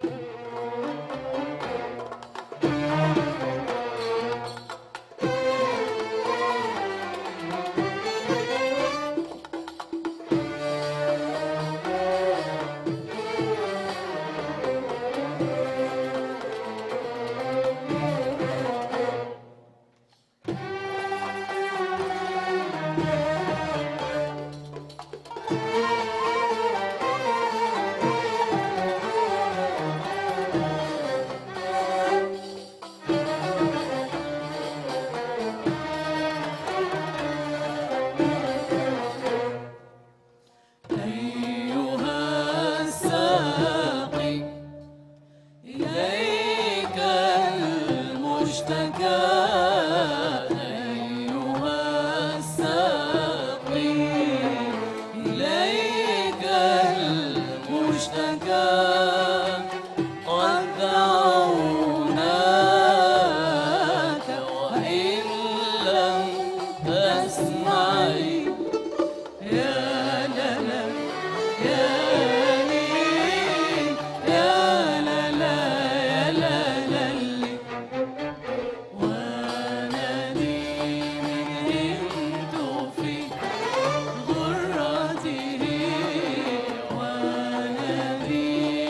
غرته ونادي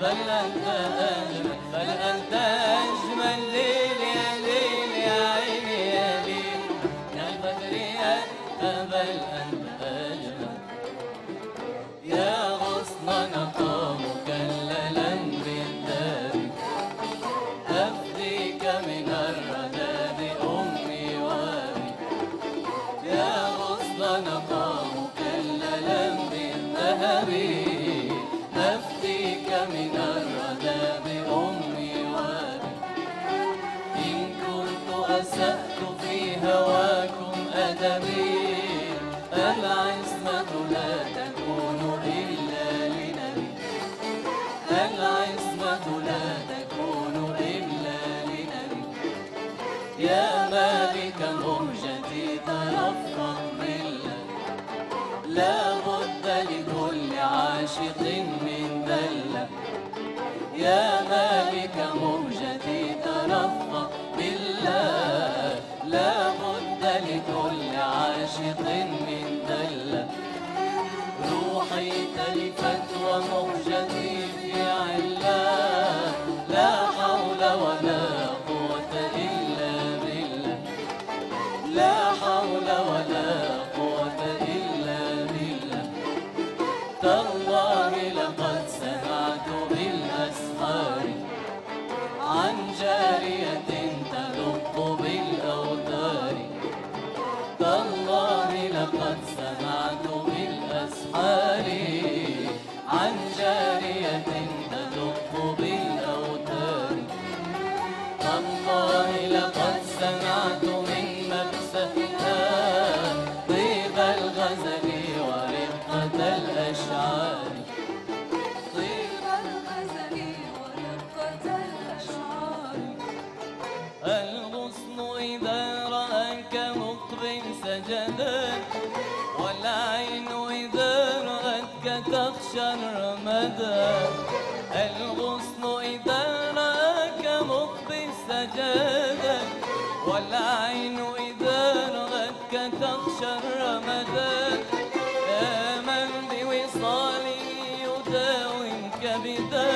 بل أنت أجمل، بل أنت أجمل ليل يا ليل يا عيني يا ليل كالبدر يا بل أنت أجمل. يا غصنا قام مكللا بالدار أفديك من الرداد أمي وابي. يا غصنا قام مكللا بالذهب أفديك من الرداد أمي وابي. إن كنت أسأت في هواكم أدبي العصمة لا تكون إلا لنبي، العصمة لا تكون إلا لنبي. يا مالك مهجتي ترفق بالله لا بد لكل عاشق من ذلة. يا مالك مهجتي ترفق بالله لا بد لكل عاشق من ذلة. روحي تلفت ومهجتي في علاه لا حول ولا قوة إلا بالله، لا حول ولا قوة إلا بالله. تالله لقد سمعت بالأسحار عن جارية تدق بالأوتار. تالله لقد سمعت بالأسحار عن جارية تدق بالأوتار. تالله لقد سمعت من مبسمها طيب الغزل ورقة الأشعار، طيب الغزل ورقة الأشعار. الغصن إذا رآك مقبل سجدا والعين إذا رأتك تخشى الرمدا. الغصن إذا رآك مقبل سجدا والعين إذا رأتك تخشى الرمدا. يا من بوصالي يداوي كبدا